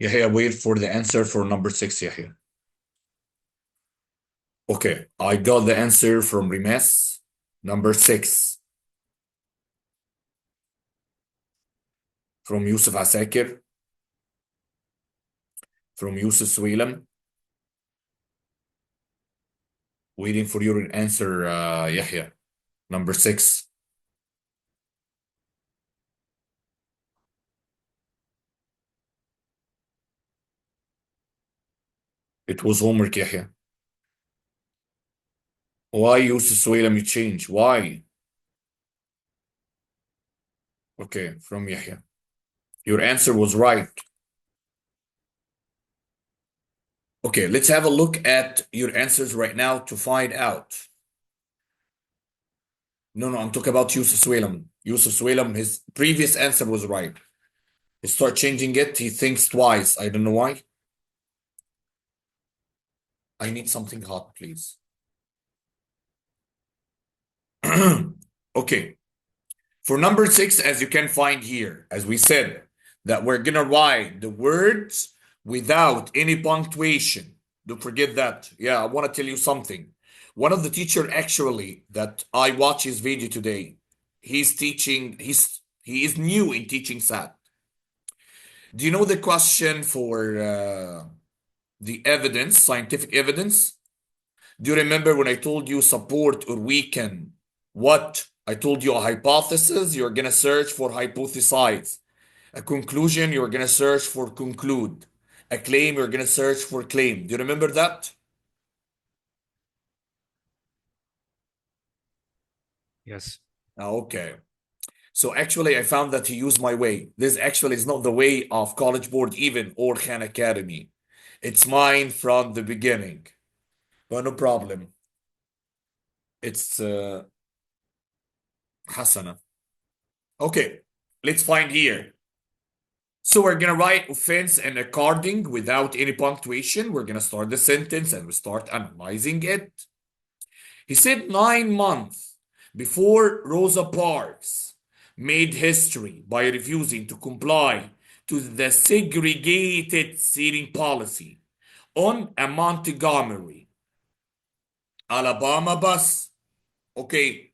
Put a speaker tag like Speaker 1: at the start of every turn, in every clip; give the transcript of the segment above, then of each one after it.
Speaker 1: Yahya, wait for the answer for number six, Yahya. Okay, I got the answer from Rimes. Number six, from Yusuf Asakir, from Yusuf Swelam. Waiting for your answer, Yahya. Number six. It was homework, Yahya. Why Yusuf Swelam you change? Why? Okay, from Yahya. Your answer was right. Okay, let's have a look at your answers right now to find out. No, I'm talking about Yusuf Swelam. Yusuf Swelam, his previous answer was right. He start changing it. He thinks twice. I don't know why. I need something hot, please. Okay. For number six, as you can find here, as we said, that we're gonna write the words without any punctuation. Don't forget that. Yeah, I want to tell you something. One of the teacher actually that I watch his video today, he's teaching, he is new in teaching SAT. Do you know the question for the evidence, scientific evidence? Do you remember when I told you support or weaken what? I told you a hypothesis, you're going to search for hypothesize. A conclusion, you're going to search for conclude. A claim, you're going to search for claim. Do you remember that?
Speaker 2: Yes.
Speaker 1: Okay. So actually, I found that he used my way. This actually is not the way of College Board even or Khan Academy. It's mine from the beginning. But no problem. It's Hasana. Okay, let's find here. So we're gonna write offense and according without any punctuation. We're gonna start the sentence and we start analyzing it. He said 9 months before Rosa Parks made history by refusing to comply to the segregated seating policy on a Montgomery, Alabama bus. Okay,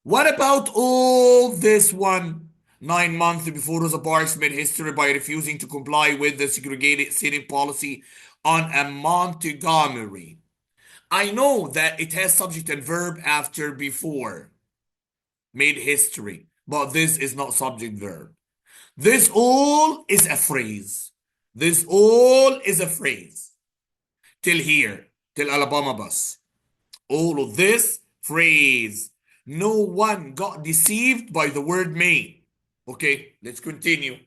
Speaker 1: what about all this one? 9 months before Rosa Parks made history by refusing to comply with the segregated seating policy on a Montgomery. I know that it has subject and verb after before made history, but this is not subject verb. This all is a phrase. This all is a phrase. Till here, till Alabama bus. All of this phrase. No one got deceived by the word made. Okay, let's continue.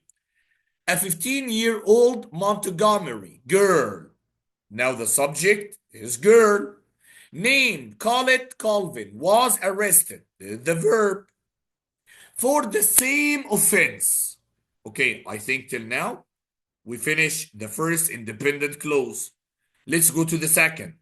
Speaker 1: A 15-year-old Montgomery girl. Now the subject is girl. Named Colette Colvin was arrested. The verb for the same offense. Okay, I think till now we finish the first independent clause. Let's go to the second.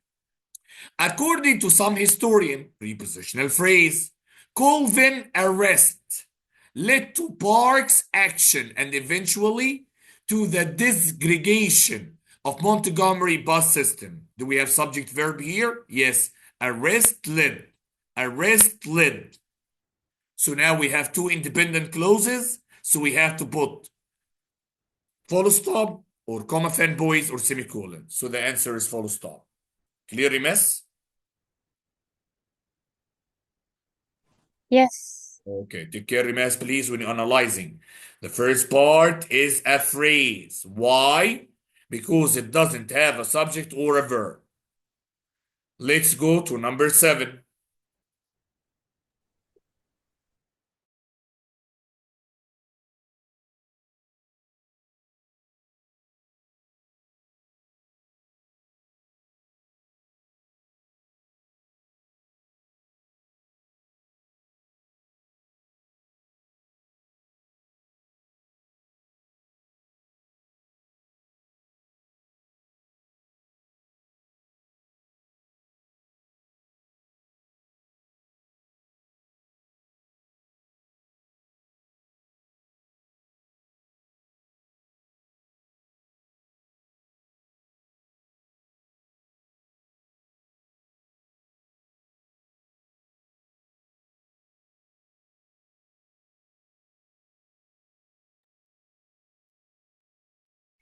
Speaker 1: According to some historian, prepositional phrase, Colvin arrest led to Park's action and eventually to the disgregation of Montgomery bus system. Do we have subject verb here? Yes. Arrest led. Arrest led. So now we have two independent clauses. So we have to put full stop or comma fanboys or semicolon. So the answer is full stop. Clear, miss?
Speaker 3: Yes.
Speaker 1: Okay, take care, Rimas, please, when you're analyzing. The first part is a phrase. Why? Because it doesn't have a subject or a verb. Let's go to number seven.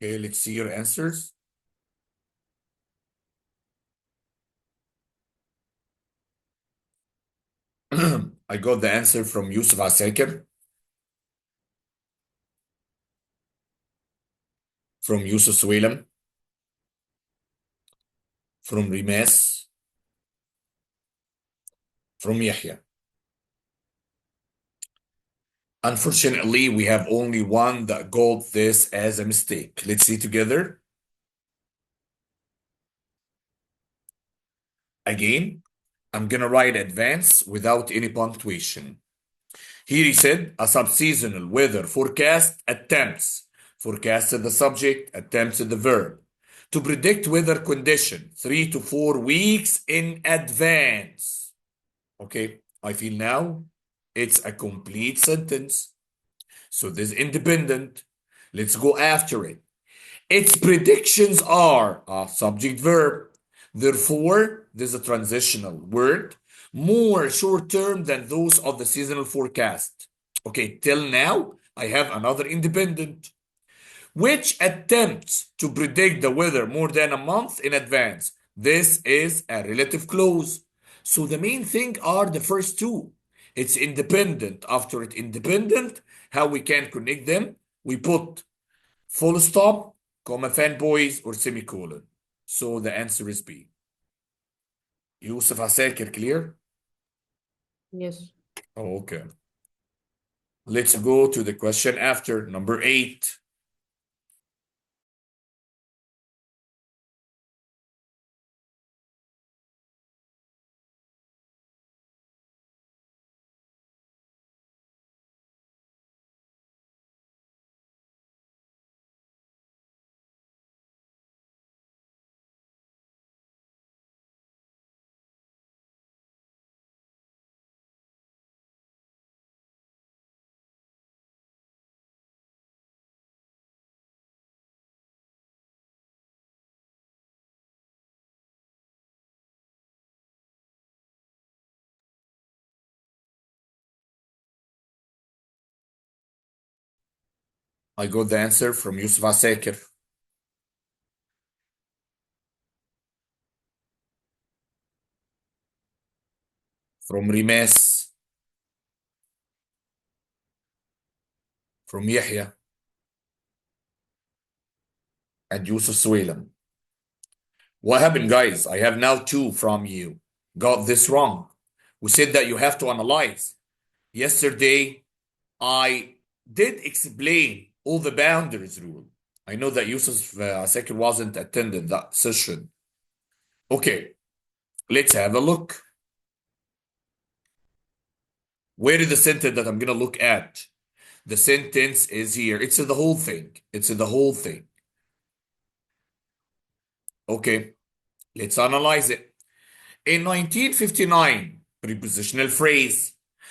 Speaker 1: Okay, let's see your answers. I got the answer from Yusuf Asakir, from Yusuf Suwalam, from Rimas, from Yahya. Unfortunately, we have only one that got this as a mistake. Let's see together. Again, I'm gonna write advance without any punctuation. Here he said a subseasonal weather forecast attempts. Forecast is the subject, attempts is the verb. To predict weather condition 3 to 4 weeks in advance. Okay, I feel now it's a complete sentence. So this independent. Let's go after it. Its predictions are a subject verb. Therefore, there's a transitional word more short term than those of the seasonal forecast. Okay, till now, I have another independent, which attempts to predict the weather more than a month in advance. This is a relative clause. So the main thing are the first two. It's independent. After it independent, how we can connect them? We put full stop, comma, fanboys, or semicolon. So the answer is B. Yusuf Asakir, clear?
Speaker 2: Yes.
Speaker 1: Oh, okay. Let's go to the question after, number 8. I got the answer from Yusuf Asakir, from Rimas, from Yahya, and Yusuf Suwalam. What happened, guys? I have now 2 from you. Got this wrong. We said that you have to analyze. Yesterday, I did explain all the boundaries rule. I know that Yusuf Asakir wasn't attending that session. Okay, let's have a look. Where is the sentence that I'm going to look at? The sentence is here. It's in the whole thing. It's in the whole thing. Okay, let's analyze it. In 1959, prepositional phrase,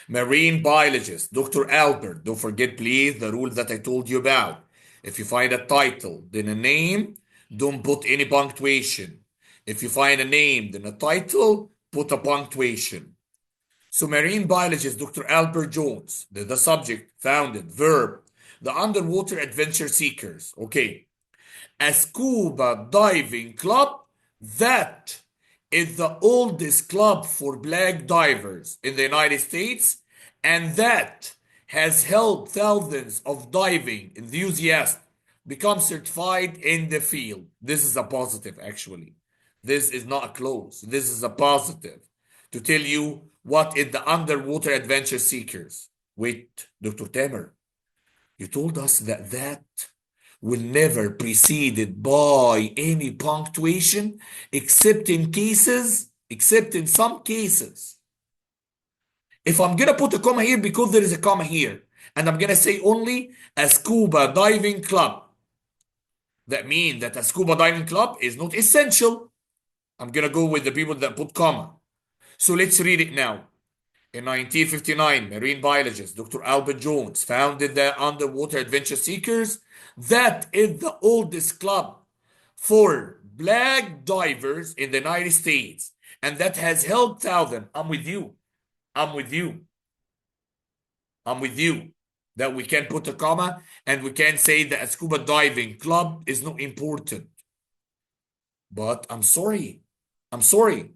Speaker 1: marine biologist Dr. Albert, don't forget please the rule that I told you about. If you find a title, then a name, don't put any punctuation. If you find a name, then a title, put a punctuation. So marine biologist Dr. Albert Jones, the subject, founded, verb, the underwater adventure seekers. Okay, a scuba diving club that is the oldest club for black divers in the United States and that has helped thousands of diving enthusiasts become certified in the field. This is a positive, actually. This is not a close. This is a positive to tell you what is the underwater adventure seekers. Wait, Dr. Tamer, you told us that will never preceded by any punctuation except in some cases. If I'm gonna put a comma here because there is a comma here, and I'm gonna say only a scuba diving club, that means that a scuba diving club is not essential. I'm gonna go with the people that put comma. So let's read it now. In 1959, marine biologist Dr. Albert Jones founded the Underwater Adventure Seekers. That is the oldest club for black divers in the United States, and that has helped thousands. I'm with you. I'm with you. I'm with you. that we can put a comma and we can say that a scuba diving club is not important. But I'm sorry. I'm sorry.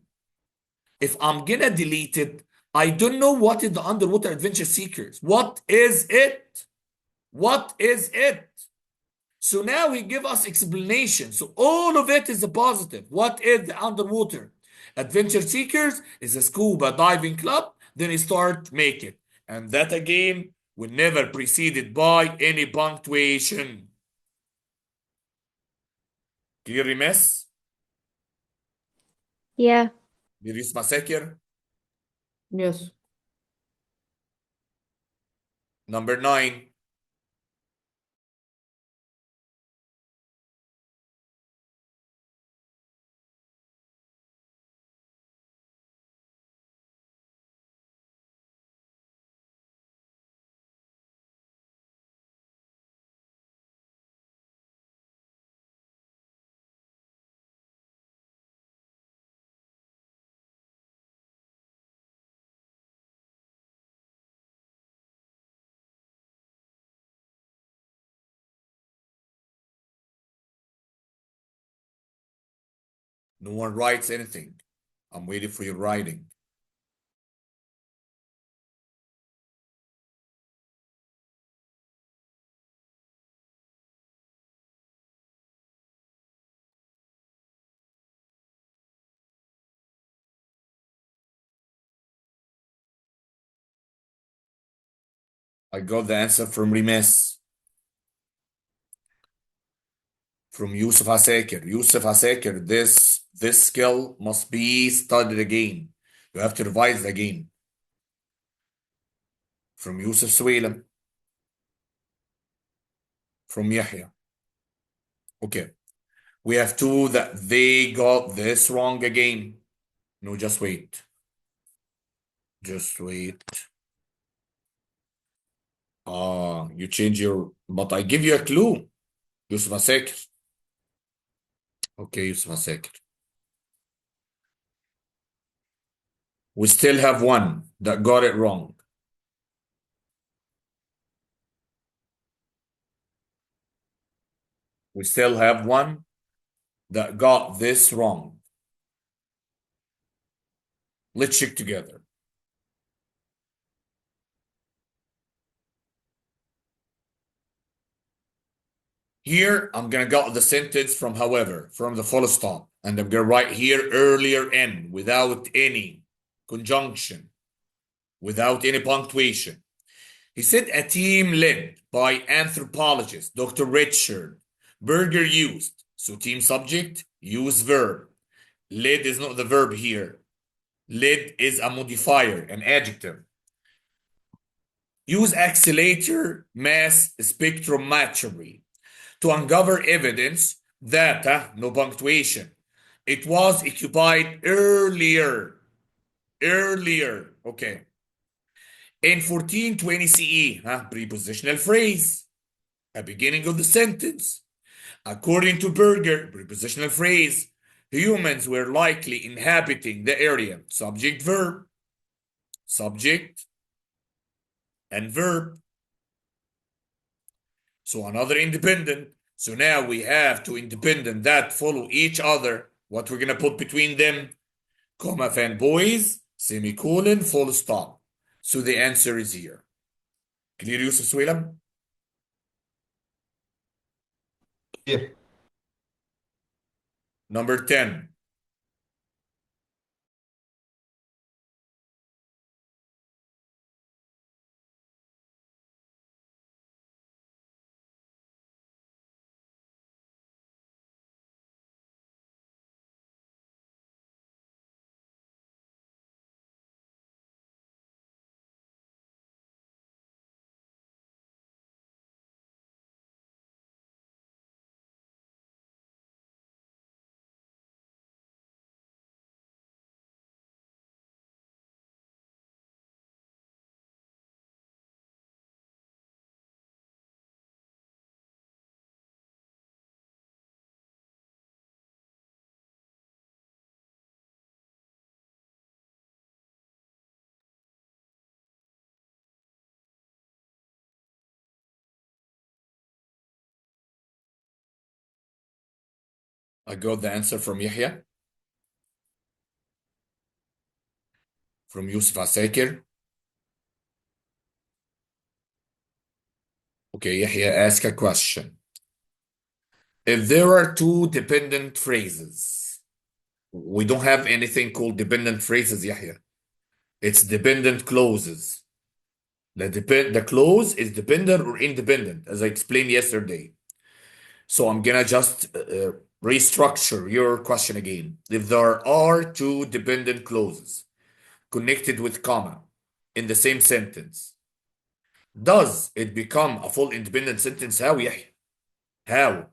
Speaker 1: If I'm gonna delete it, I don't know what is the underwater adventure seekers. What is it? What is it? So now he give us explanation. So all of it is a positive. What is the underwater adventure seekers? Is a scuba diving club. Then he start make it, and that again will never preceded by any punctuation. Clearly, miss?
Speaker 3: Yeah.
Speaker 1: Did you massacre?
Speaker 2: Yes.
Speaker 1: Number 9. No one writes anything. I'm waiting for your writing. I got the answer from Rimes, from Yusuf Asakir. Yusuf Asakir, this skill must be studied again. You have to revise it again. From Yusuf Suwailam, from Yahya. Okay. We have two that they got this wrong again. No, just wait. Just wait. You change your, but I give you a clue. Yusuf Asakir. Okay, Yusuf Asakir. We still have one that got it wrong. We still have one that got this wrong. Let's check together. Here, I'm going to get the sentence from however, from the full stop. And I'm going to write here earlier in without any conjunction, without any punctuation. He said a team led by anthropologist Dr. Richard Berger used. So team subject, use verb. Led is not the verb here. Led is a modifier, an adjective. Use accelerator mass spectrometry to uncover evidence that, no punctuation, it was occupied earlier, okay, in 1420 CE, prepositional phrase, a beginning of the sentence. According to Berger, prepositional phrase, humans were likely inhabiting the area, subject, verb, subject, and verb. So another independent. So now we have two independent that follow each other. What we're going to put between them? Comma, fanboys, semicolon, full stop. So the answer is here. Clear, Yusuf Swelam?
Speaker 4: Clear.
Speaker 1: Number 10. I got the answer from Yahya, from Yusuf Asakir. Okay, Yahya ask a question. If there are two dependent phrases, we don't have anything called dependent phrases, Yahya. It's dependent clauses. The clause is dependent or independent, as I explained yesterday. So I'm gonna just restructure your question again. If there are two dependent clauses connected with comma in the same sentence, does it become a full independent sentence? How, Yahya? How?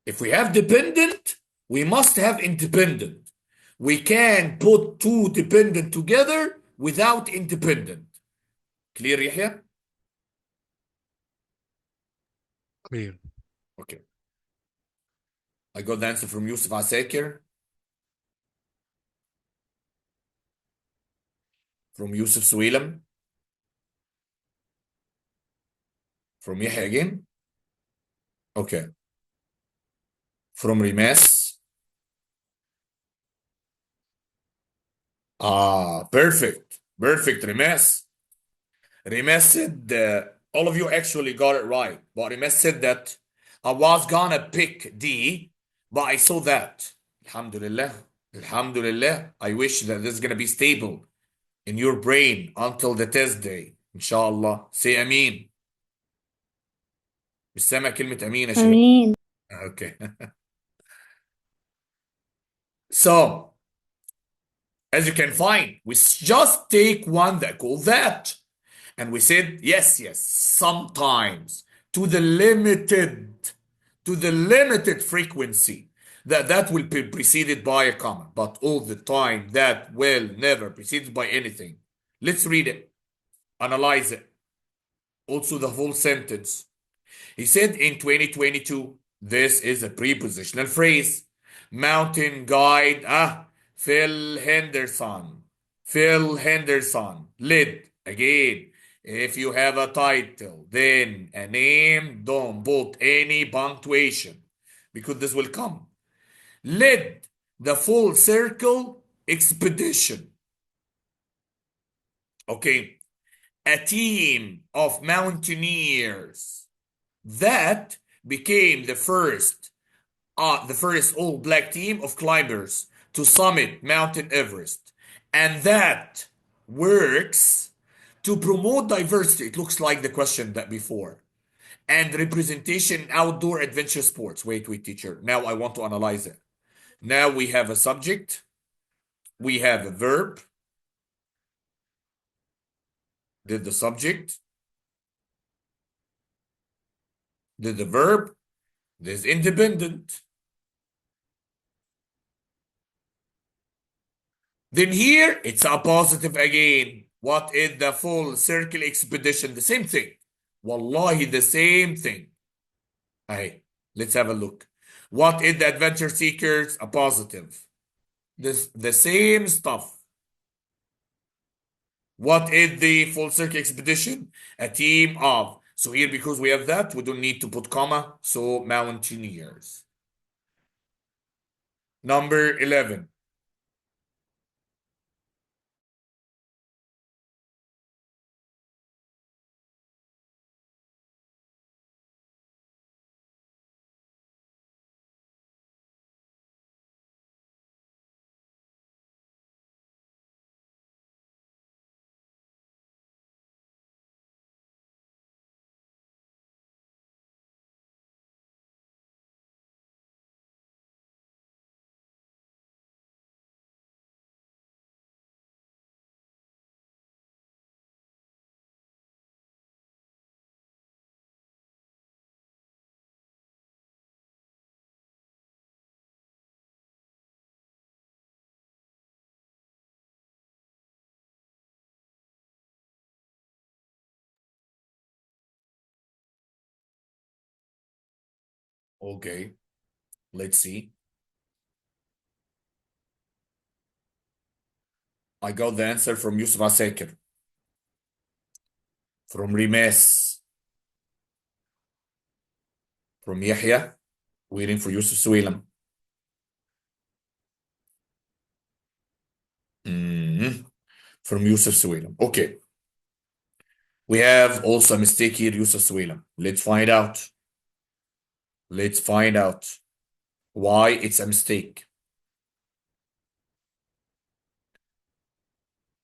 Speaker 1: If we have dependent, we must have independent. We can put two dependent together without independent. Clear, Yahya?
Speaker 3: Clear.
Speaker 1: Okay. I got the answer from Yusuf Asakir, from Yusuf Suilam, from Yahya again. Okay. From Rimas. Ah, perfect. Perfect, Rimas. Rimas said, all of you actually got it right. But Rimas said that I was gonna pick D, but I saw that. Alhamdulillah. Alhamdulillah. I wish that this is gonna be stable in your brain until the test day. Inshallah. Say Ameen. مش سامع كلمة أمين يا شباب.
Speaker 2: آمين.
Speaker 1: Okay. So, as you can find, we just take one that called that. And we said, yes, yes, sometimes to the limited frequency that will be preceded by a comma, but all the time that will never preceded by anything. Let's read it, analyze it. Also the whole sentence. He said in 2022, this is a prepositional phrase. Mountain guide, Phil Henderson. Phil Henderson. Lid. Again, if you have a title, then a name, don't put any punctuation because this will come. Led the full circle expedition. Okay. A team of mountaineers that became the first all black team of climbers to summit Mount Everest, and that works to promote diversity. It looks like the question that before, and representation in outdoor adventure sports. Wait, teacher. Now I want to analyze it. Now we have a subject, we have a verb. Did the subject, did the verb, this independent. Then here, it's a positive again. What is the full circle expedition? The same thing. Wallahi, the same thing. Hey, let's have a look. What is the adventure seekers? A positive. The same stuff. What is the full circle expedition? A team of. So here, because we have that, we don't need to put comma. So mountaineers. Number 11. Okay, let's see. I got the answer from Yusuf Asakir, from Rimes, from Yahya, waiting for Yusuf Suilam. Mhm. From Yusuf Suwalam. Okay. We have also a mistake here, Yusuf Suwalam. Let's find out. Let's find out why it's a mistake.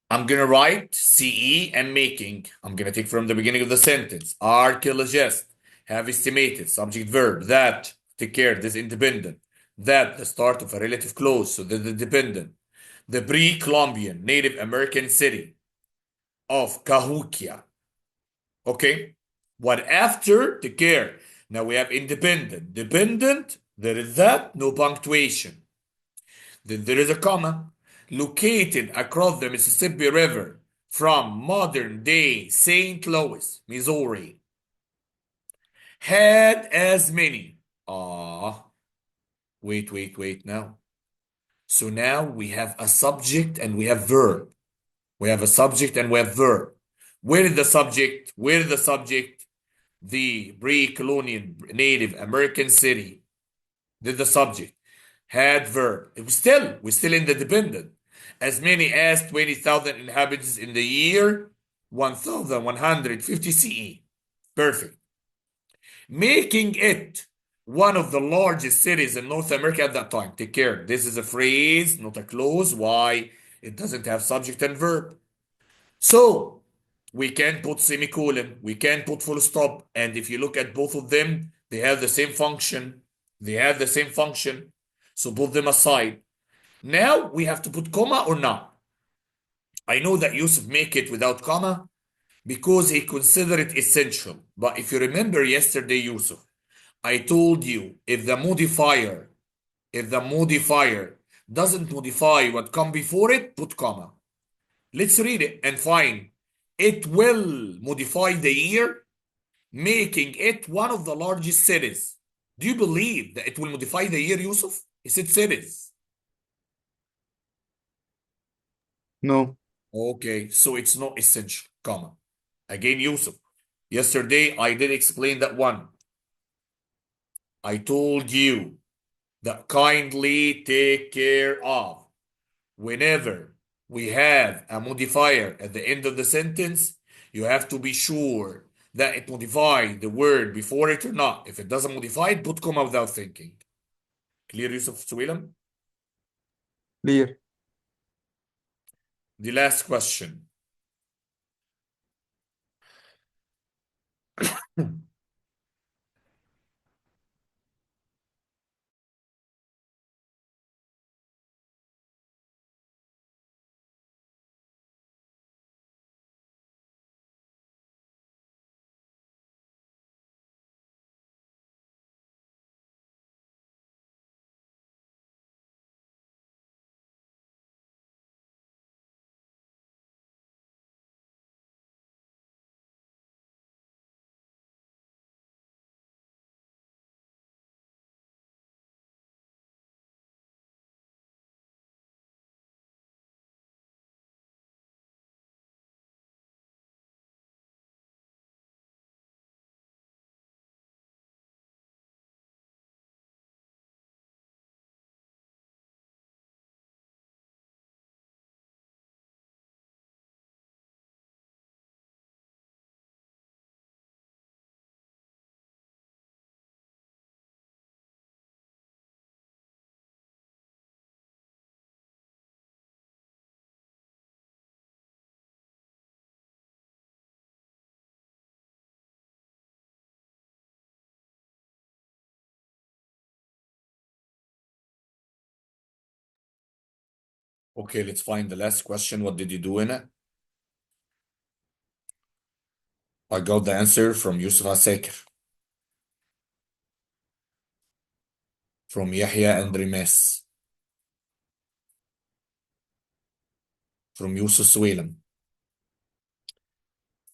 Speaker 1: I'm gonna write CE and making. I'm gonna take from the beginning of the sentence. Archaeologists have estimated, subject verb, that, take care, this independent, that the start of a relative clause, so the dependent, the pre-Columbian Native American city of Cahokia. Okay? What after, take care. Now we have independent. Dependent, there is that, no punctuation. Then there is a comma. Located across the Mississippi River from modern day St. Louis, Missouri. Had as many. Wait now. So now we have a subject and we have verb. We have a subject and we have verb. Where is the subject? Where is the subject? The pre-colonial Native American city. Did the subject. Had verb. We're still in the dependent. As many as 20,000 inhabitants in the year 1150 CE. Perfect. Making it one of the largest cities in North America at that time. Take care. This is a phrase, not a clause. Why? It doesn't have subject and verb. So we can put semicolon, we can put full stop. And if you look at both of them, they have the same function. They have the same function. So put them aside. Now we have to put comma or not. I know that Yusuf make it without comma because he considered it essential. But if you remember yesterday, Yusuf, I told you if the modifier doesn't modify what come before it, put comma. Let's read it and find. It will modify the year, making it one of the largest cities. Do you believe that it will modify the year, Yusuf? He said cities.
Speaker 4: No.
Speaker 1: Okay, so it's not essential, comma. Again, Yusuf. Yesterday, I did explain that one. I told you that kindly take care of whenever we have a modifier at the end of the sentence, you have to be sure that it modifies the word before it or not. If it doesn't modify it, put comma without thinking. Clear, Yusuf Suwilam?
Speaker 4: Clear.
Speaker 1: The last question. Okay, let's find the last question. What did you do in it? I got the answer from Yusuf Asakir, from Yahya and Rimes, from Yusuf Suwilam.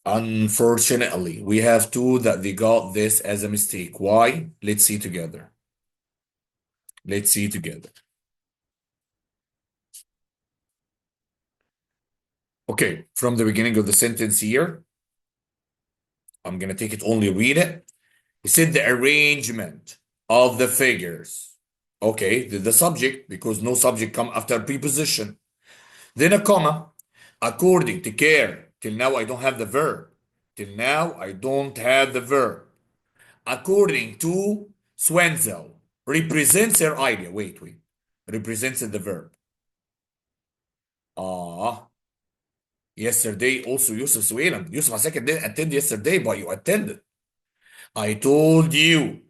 Speaker 1: Unfortunately, we have two that they got this as a mistake. Why? Let's see together. Let's see together. Okay, from the beginning of the sentence here, I'm going to take it, only read it. He said the arrangement of the figures. Okay, the subject, because no subject come after preposition. then a comma. According to care. Till now, I don't have the verb. Till now, I don't have the verb. According to Swenzel, represents her idea. Wait. Represents the verb. Yesterday, also Yusuf Suwailam. Yusuf Asakir didn't attend yesterday, but you attended. I told you,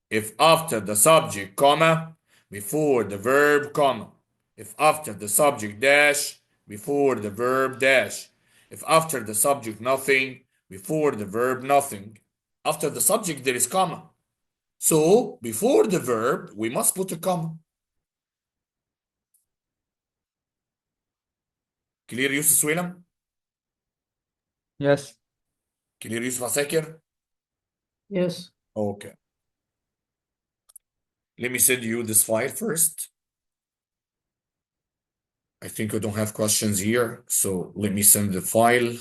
Speaker 1: if after the subject, comma, before the verb, comma. If after the subject, dash, before the verb, dash. If after the subject, nothing, before the verb, nothing. After the subject, there is comma. So, before the verb, we must put a comma. Clear, Yusuf Suwailam?
Speaker 4: Yes.
Speaker 1: Clear, Yusuf Asakir?
Speaker 2: Yes.
Speaker 1: Okay. Let me send you this file first. I think I don't have questions here, so let me send the file.